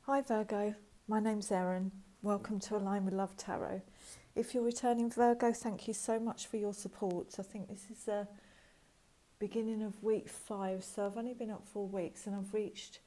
Hi Virgo, my name's Erin. Welcome to Align with Love Tarot. If you're returning Virgo, thank you so much for your support. I think this is the beginning of week 5, so I've only been up 4 weeks and I've reached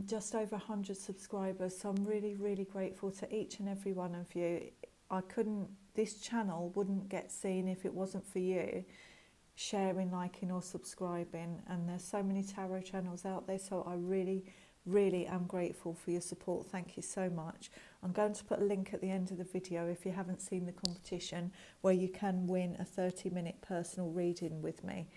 just over 100 subscribers, so I'm really, really grateful to each and every one of you. This channel wouldn't get seen if it wasn't for you sharing, liking or subscribing, and there's so many tarot channels out there, so I really am grateful for your support. Thank you so much. I'm going to put a link at the end of the video if you haven't seen the competition where you can win a 30-minute personal reading with me.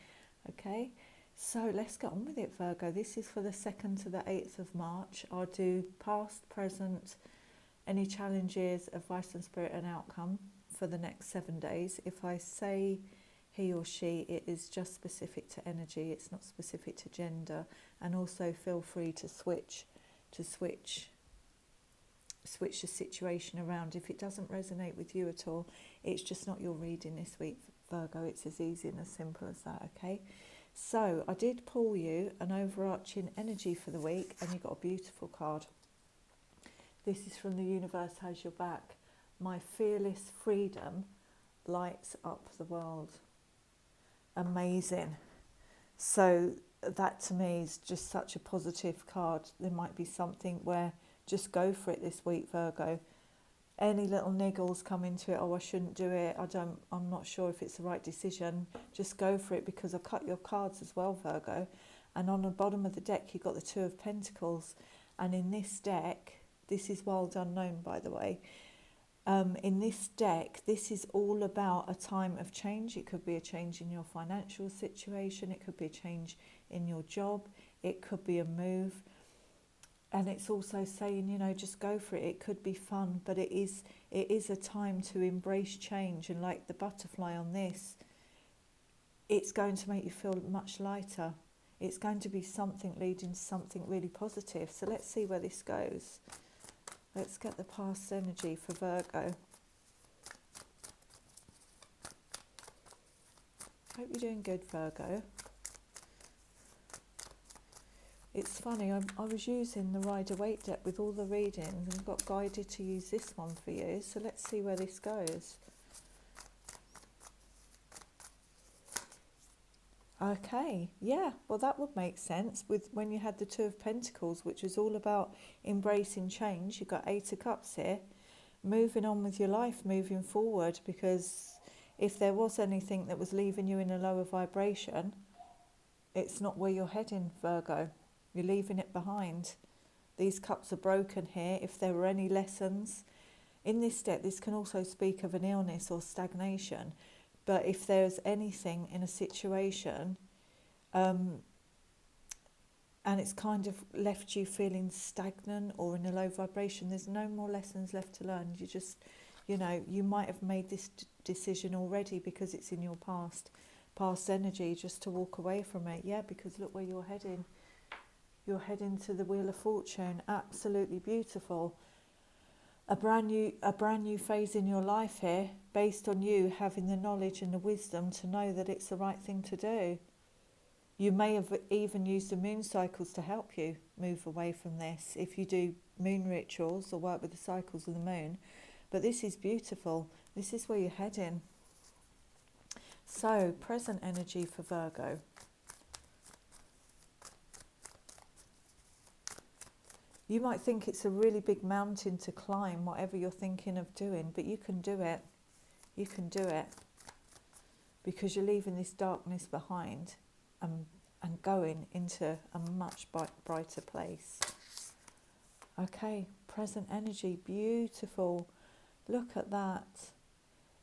Okay, so let's get on with it, Virgo. This is for the 2nd to the 8th of March. I'll do past, present, any challenges, advice and spirit and outcome for the next 7 days. If I say he or she, it is just specific to energy, it's not specific to gender. And also feel free to switch the situation around if it doesn't resonate with you at all. It's just not your reading this week, Virgo. It's as easy and as simple as that. Okay, so I did pull you an overarching energy for the week and you got a beautiful card. This is from the Universe Has Your Back. My fearless freedom lights up the world. Amazing. So that to me is just such a positive card. There might be something where just go for it this week, Virgo. Any little niggles come into it, oh I shouldn't do it, I'm not sure if it's the right decision, just go for it, because I cut your cards as well, Virgo. And on the bottom of the deck you've got the 2 of Pentacles, and in this deck, this is Wild Unknown by the way, in this deck, this is all about a time of change. It could be a change in your financial situation, it could be a change in your job, it could be a move. And it's also saying, you know, just go for it. It could be fun, but it is a time to embrace change. And like the butterfly on this, it's going to make you feel much lighter. It's going to be something leading to something really positive. So let's see where this goes. Let's get the past energy for Virgo. Hope you're doing good, Virgo. It's funny, I was using the Rider-Waite deck with all the readings and got guided to use this one for you. So let's see where this goes. Okay, yeah, well that would make sense with when you had the 2 of Pentacles, which is all about embracing change. You've got 8 of Cups here, moving on with your life, moving forward, because if there was anything that was leaving you in a lower vibration, it's not where you're heading, Virgo. You're leaving it behind. These cups are broken here. If there were any lessons in this deck, this can also speak of an illness or stagnation. But if there's anything in a situation and it's kind of left you feeling stagnant or in a low vibration, there's no more lessons left to learn. You just, you know, you might have made this decision already because it's in your past energy, just to walk away from it. Yeah, because look where you're heading. You're heading to the Wheel of Fortune. Absolutely beautiful. A brand new phase in your life here, based on you having the knowledge and the wisdom to know that it's the right thing to do. You may have even used the moon cycles to help you move away from this, if you do moon rituals or work with the cycles of the moon. But this is beautiful. This is where you're heading. So, present energy for Virgo. You might think it's a really big mountain to climb, whatever you're thinking of doing, but you can do it. You can do it. Because you're leaving this darkness behind and going into a much brighter place. Okay, present energy, beautiful. Look at that.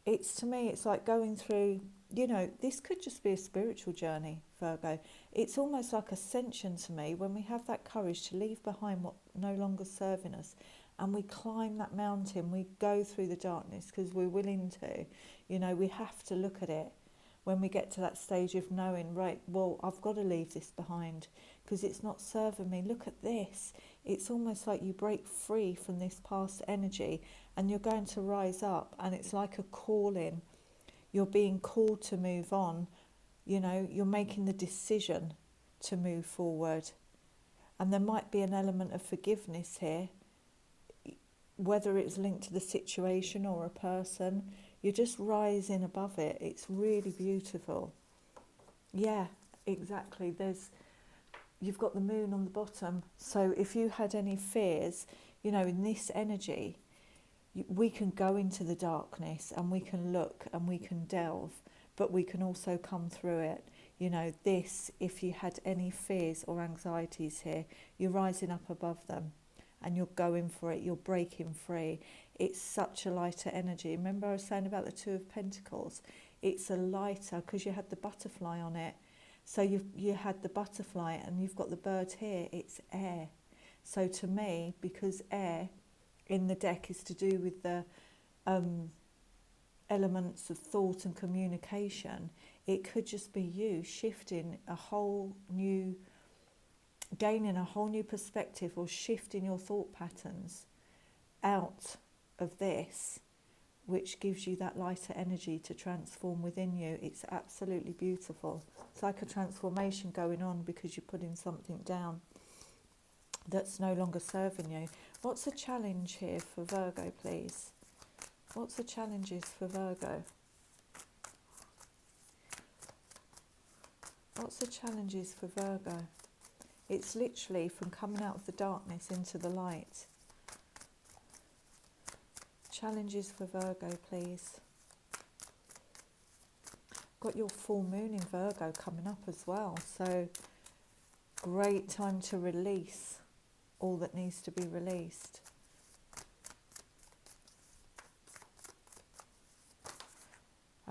To me, it's like going through, you know, this could just be a spiritual journey, Virgo. It's almost like ascension to me when we have that courage to leave behind what no longer serving us and we climb that mountain, we go through the darkness because we're willing to. You know, we have to look at it when we get to that stage of knowing, right, well, I've got to leave this behind because it's not serving me. Look at this. It's almost like you break free from this past energy and you're going to rise up, and it's like a calling. You're being called to move on. You know, you're making the decision to move forward. And there might be an element of forgiveness here, whether it's linked to the situation or a person. You're just rising above it. It's really beautiful. Yeah, exactly. You've got the moon on the bottom. So if you had any fears, you know, in this energy, we can go into the darkness and we can look and we can delve, but we can also come through it. You know, if you had any fears or anxieties here, you're rising up above them and you're going for it, you're breaking free. It's such a lighter energy. Remember I was saying about the Two of Pentacles? It's a lighter, because you had the butterfly on it. So you had the butterfly and you've got the bird here, it's air. So to me, because air in the deck is to do with the elements of thought and communication, it could just be you shifting gaining a whole new perspective, or shifting your thought patterns out of this, which gives you that lighter energy to transform within you. It's absolutely beautiful. It's like a transformation going on because you're putting something down that's no longer serving you. What's the challenge here for Virgo, please? What's the challenges for Virgo? What's the challenges for Virgo? It's literally from coming out of the darkness into the light. Challenges for Virgo, please. Got your full moon in Virgo coming up as well. So great time to release all that needs to be released.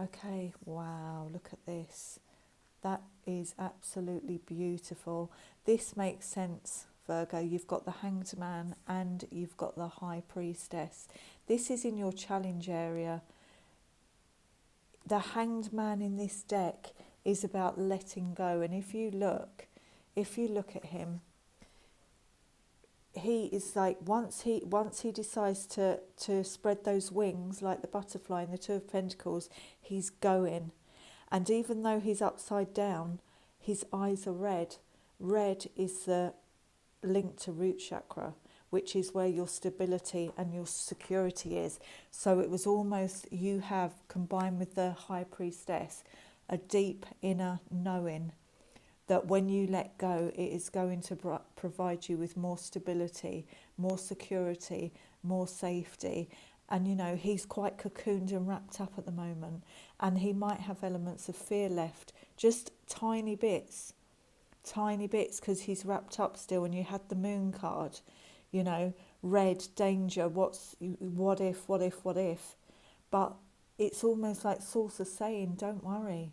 Okay, wow, look at this. That is absolutely beautiful. This makes sense, Virgo. You've got the Hanged Man and you've got the High Priestess. This is in your challenge area. The Hanged Man in this deck is about letting go. And if you look at him, he is like, once he decides to spread those wings like the butterfly in the Two of Pentacles, he's going. And even though he's upside down, his eyes are red. Red is the link to root chakra, which is where your stability and your security is. So it was almost, you have, combined with the High Priestess, a deep inner knowing that when you let go, it is going to provide you with more stability, more security, more safety. And, you know, he's quite cocooned and wrapped up at the moment. And he might have elements of fear left, just tiny bits, because he's wrapped up still. And you had the moon card, you know, red, danger, what if. But it's almost like Source is saying, don't worry.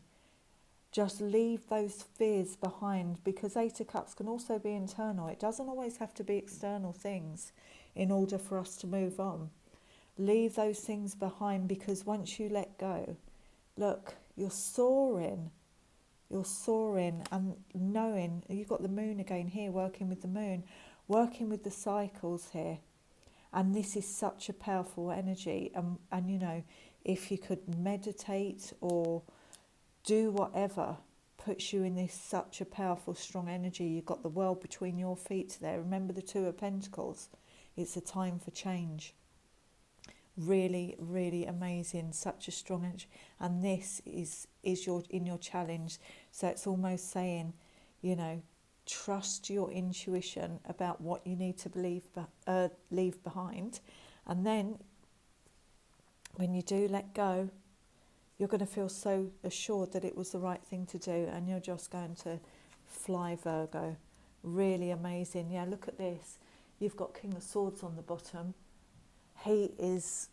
Just leave those fears behind, because Eight of Cups can also be internal. It doesn't always have to be external things in order for us to move on. Leave those things behind, because once you let go, look, you're soaring and knowing. You've got the moon again here, working with the moon, working with the cycles here. And this is such a powerful energy. And you know, if you could meditate or do whatever puts you in this such a powerful, strong energy. You've got the world between your feet there. Remember the Two of Pentacles. It's a time for change. Really, really amazing. Such a strong energy. And this is in your challenge. So it's almost saying, you know, trust your intuition about what you need to leave behind. And then when you do let go, you're going to feel so assured that it was the right thing to do, and you're just going to fly, Virgo. Really amazing. Yeah, look at this. You've got King of Swords on the bottom. He's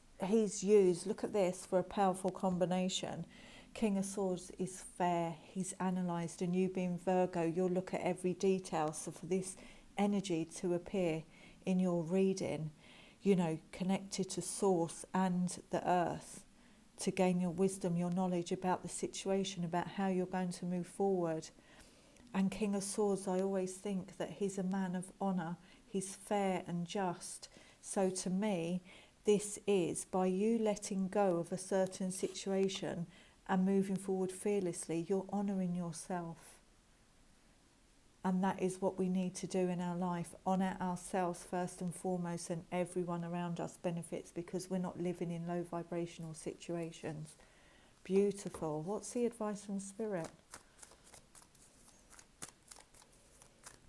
used, look at this, for a powerful combination. King of Swords is fair. He's analysed, and you being Virgo, you'll look at every detail. So for this energy to appear in your reading, you know, connected to Source and the earth, to gain your wisdom, your knowledge about the situation, about how you're going to move forward. And King of Swords, I always think that he's a man of honour. He's fair and just. So to me, this is, by you letting go of a certain situation and moving forward fearlessly, you're honouring yourself. And that is what we need to do in our life. Honour ourselves first and foremost, and everyone around us benefits because we're not living in low vibrational situations. Beautiful. What's the advice from Spirit?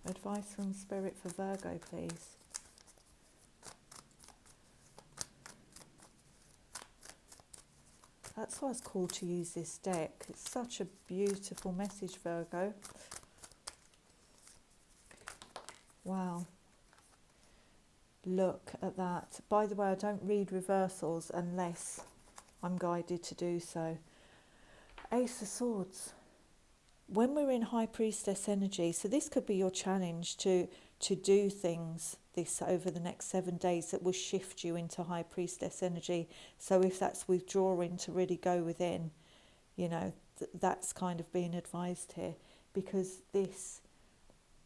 Advice from Spirit for Virgo, please. That's why it's cool to use this deck. It's such a beautiful message, Virgo. Wow. Look at that. By the way, I don't read reversals unless I'm guided to do so. Ace of Swords. When we're in High Priestess energy, so this could be your challenge to do things this over the next 7 days that will shift you into High Priestess energy. So if that's withdrawing to really go within, you know, that's kind of being advised here, because this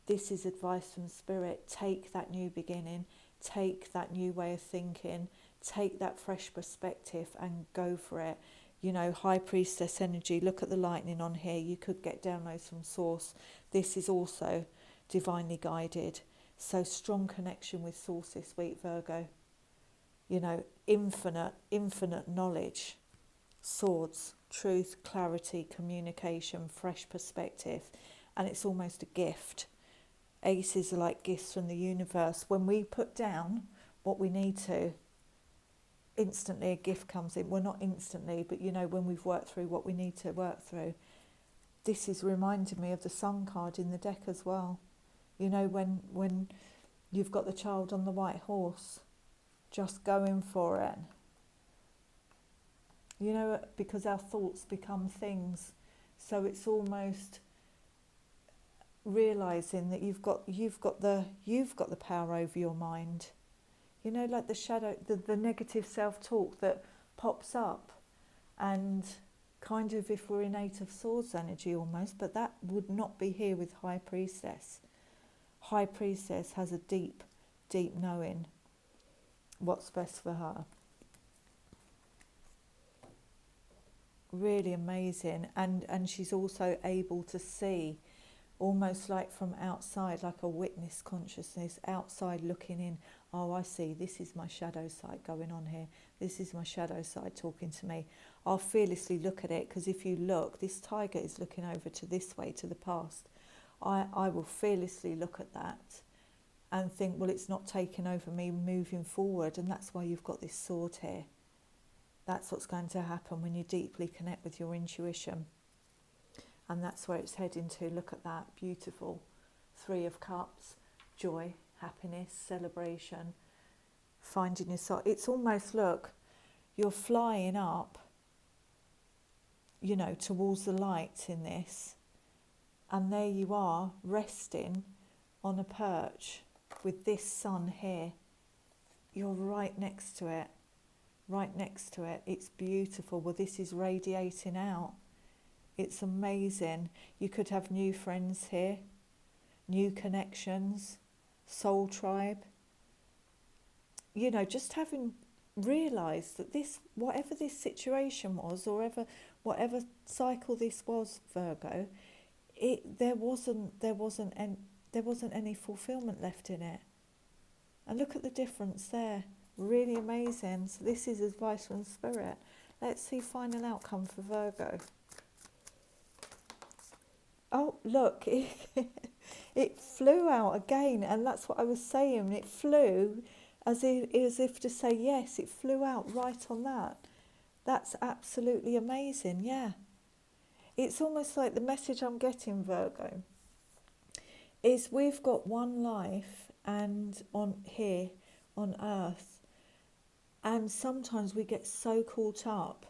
is advice from Spirit. Take that new beginning, take that new way of thinking, take that fresh perspective and go for it. You know, High Priestess energy, look at the lightning on here. You could get downloads from Source. This is also divinely guided. So strong connection with Source this week, Virgo. You know, infinite knowledge. Swords, truth, clarity, communication, fresh perspective. And it's almost a gift. Aces are like gifts from the universe. When we put down what we need to, instantly a gift comes in. Well, not instantly, but you know, when we've worked through what we need to work through. This is reminding me of the Sun card in the deck as well. You know, when you've got the child on the white horse, just going for it. You know, because our thoughts become things. So it's almost realizing that you've got the power over your mind. You know, like the shadow, the negative self-talk that pops up, and kind of if we're in Eight of Swords energy almost, but that would not be here with High Priestess. High Priestess has a deep knowing what's best for her. Really amazing. And she's also able to see, almost like from outside, like a witness consciousness, outside looking in. Oh, I see, this is my shadow side going on here. This is my shadow side talking to me. I'll fearlessly look at it, because if you look, this tiger is looking over to this way, to the past. I will fearlessly look at that and think, well, it's not taking over me moving forward. And that's why you've got this sword here. That's what's going to happen when you deeply connect with your intuition. And that's where it's heading to. Look at that, beautiful. 3 of Cups, joy, happiness, celebration, finding your soul. It's almost, look, you're flying up, you know, towards the light in this. And there you are, resting on a perch with this sun here. You're right next to it, right next to it. It's beautiful. Well, this is radiating out. It's amazing. You could have new friends here, new connections, soul tribe. You know, just having realised that this, whatever this situation was, or whatever cycle this was, Virgo, there wasn't any fulfillment left in it. And look at the difference there. Really amazing. So this is advice from Spirit. Let's see final outcome for Virgo. Oh, look, it flew out again, and that's what I was saying. It flew as if to say yes. It flew out right on that. That's absolutely amazing, yeah. It's almost like the message I'm getting, Virgo, is we've got one life, and on here, on Earth, and sometimes we get so caught up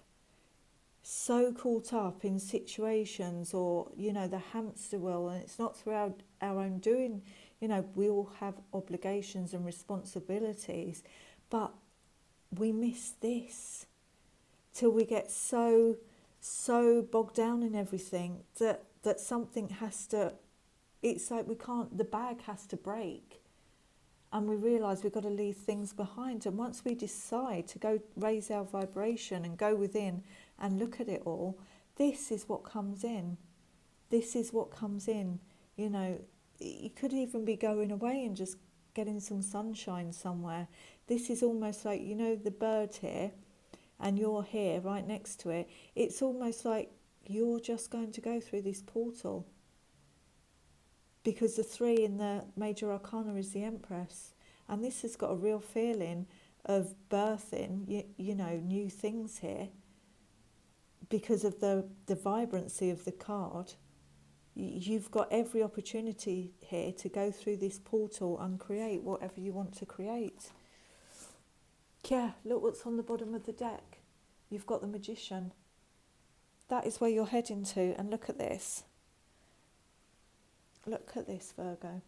in situations, or, you know, the hamster wheel, and it's not through our own doing. You know, we all have obligations and responsibilities, but we miss this till we get so bogged down in everything that something has to, it's like we can't, the bag has to break, and we realise we've got to leave things behind. And once we decide to go raise our vibration and go within and look at it all, this is what comes in. This is what comes in, you know, you could even be going away and just getting some sunshine somewhere. This is almost like, you know, the bird here, and you're here right next to it. It's almost like you're just going to go through this portal, because the 3 in the major arcana is the Empress, and this has got a real feeling of birthing, you know, new things here, because of the vibrancy of the card. You've got every opportunity here to go through this portal and create whatever you want to create. Yeah, look what's on the bottom of the deck. You've got the Magician. That is where you're heading to, and look at this. Look at this, Virgo.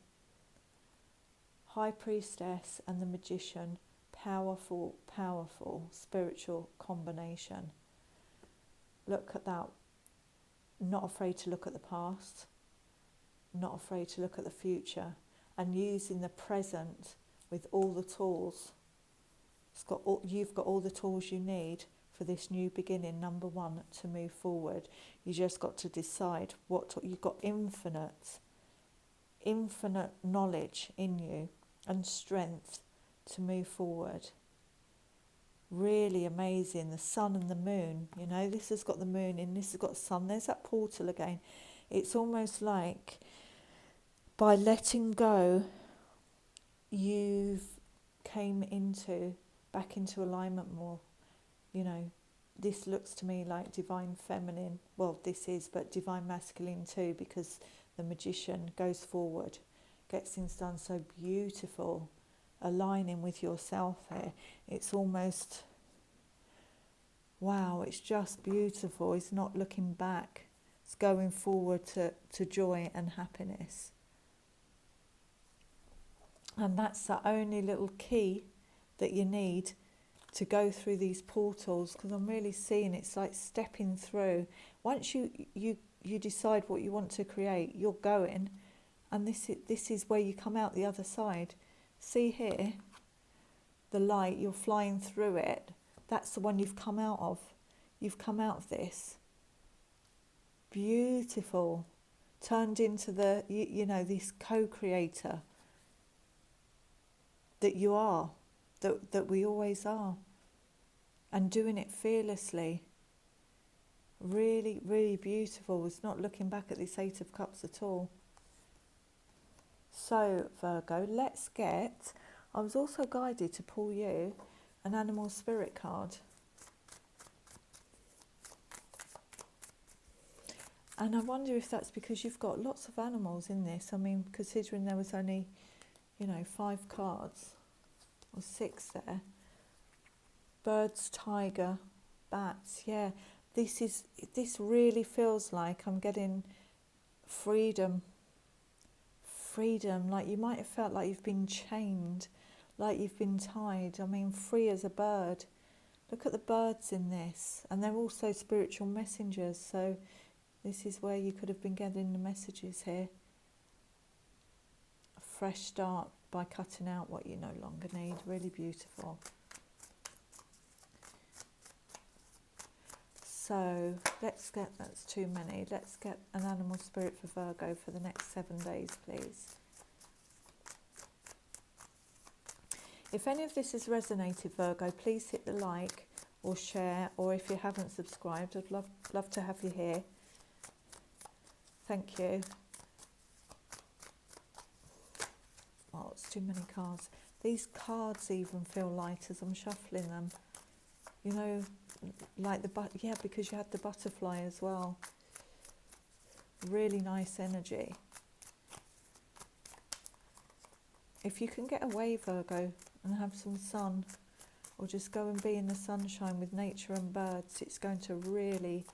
High Priestess and the Magician. Powerful, powerful spiritual combination. Look at that. Not afraid to look at the past, not afraid to look at the future, and using the present with all the tools. You've got all the tools you need for this new beginning, number 1, to move forward. You just got to decide you've got infinite knowledge in you and strength to move forward. Really amazing. The sun and the moon, you know, this has got the moon in, this has got sun. There's that portal again. It's almost like by letting go, you've came back into alignment more. You know, this looks to me like divine feminine. Well, this is, but divine masculine too, because the Magician goes forward, gets things done so beautiful. Aligning with yourself here. It's almost, wow, it's just beautiful. It's not looking back. It's going forward to joy and happiness. And that's the only little key that you need to go through these portals, because I'm really seeing it's like stepping through. Once you decide what you want to create, you're going, and this is where you come out the other side. See here, the light, you're flying through it. That's the one you've come out of. You've come out of this. Beautiful. Turned into the, you know, this co-creator that you are, that we always are. And doing it fearlessly. Really, really beautiful. It's not looking back at this 8 of Cups at all. So, Virgo, I was also guided to pull you an animal spirit card. And I wonder if that's because you've got lots of animals in this. I mean, considering there was only, you know, 5 cards, or 6 there. Birds, tiger, bats, yeah. This really feels like I'm getting freedom, like you might have felt like you've been chained, like you've been tied. I mean, free as a bird. Look at the birds in this, and they're also spiritual messengers, so this is where you could have been getting the messages here. A fresh start by cutting out what you no longer need. Really beautiful. So that's too many. Let's get an animal spirit for Virgo for the next 7 days, please. If any of this has resonated, Virgo, please hit the like or share, or if you haven't subscribed, I'd love to have you here. Thank you. Oh, it's too many cards. These cards even feel light as I'm shuffling them. You know, like because you had the butterfly as well. Really nice energy. If you can get away, Virgo, and have some sun, or just go and be in the sunshine with nature and birds, it's going to really,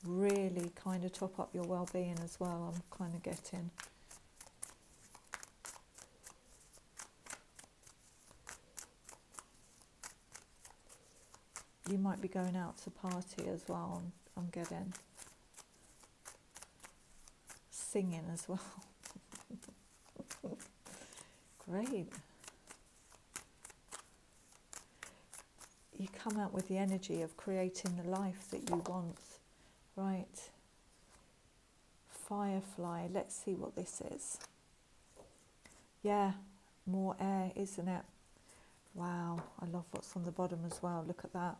really kind of top up your well-being as well, I'm kind of getting. You might be going out to party as well, I'm getting. Singing as well. Great. You come out with the energy of creating the life that you want. Right. Firefly, let's see what this is. Yeah, more air, isn't it? Wow, I love what's on the bottom as well. Look at that.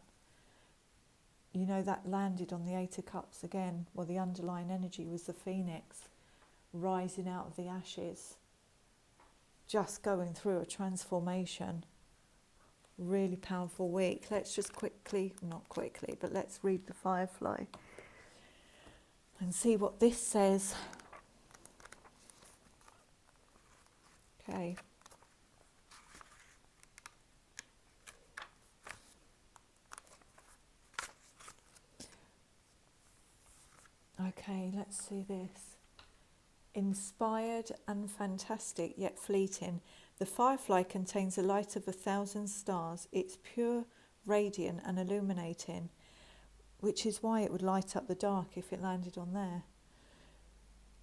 You know, that landed on the Eight of Cups again. Well, the underlying energy was the phoenix rising out of the ashes, just going through a transformation. Really powerful week. Let's just quickly, not quickly, but let's read the Firefly and see what this says. Okay. Okay, let's see this. Inspired and fantastic, yet fleeting, the firefly contains the light of 1,000 stars. It's pure, radiant and illuminating, which is why it would light up the dark if it landed on there.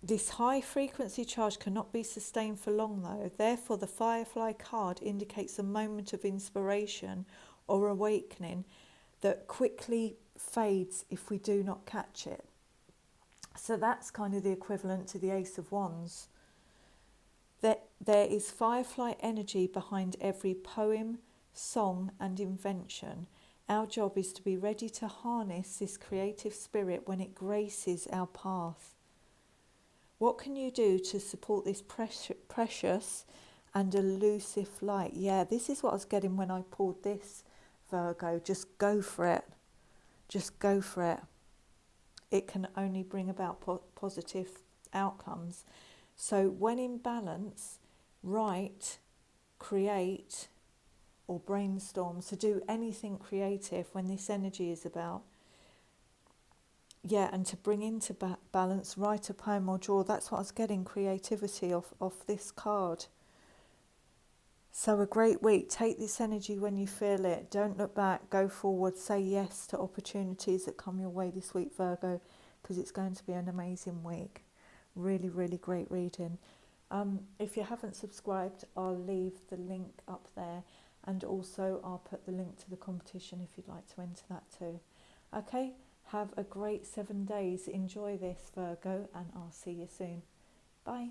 This high frequency charge cannot be sustained for long though. Therefore, the firefly card indicates a moment of inspiration or awakening that quickly fades if we do not catch it. So that's kind of the equivalent to the Ace of Wands. There is firefly energy behind every poem, song and invention. Our job is to be ready to harness this creative spirit when it graces our path. What can you do to support this precious and elusive light? Yeah, this is what I was getting when I pulled this, Virgo. Just go for it. Just go for it. It can only bring about positive outcomes. So when in balance, write, create or brainstorm. So do anything creative when this energy is about. Yeah, and to bring into balance, write a poem or draw. That's what I was getting, creativity off this card. So a great week. Take this energy when you feel it. Don't look back. Go forward. Say yes to opportunities that come your way this week, Virgo, because it's going to be an amazing week. Really, really great reading. If you haven't subscribed, I'll leave the link up there, and also I'll put the link to the competition if you'd like to enter that too. Okay, have a great 7 days. Enjoy this, Virgo, and I'll see you soon. Bye.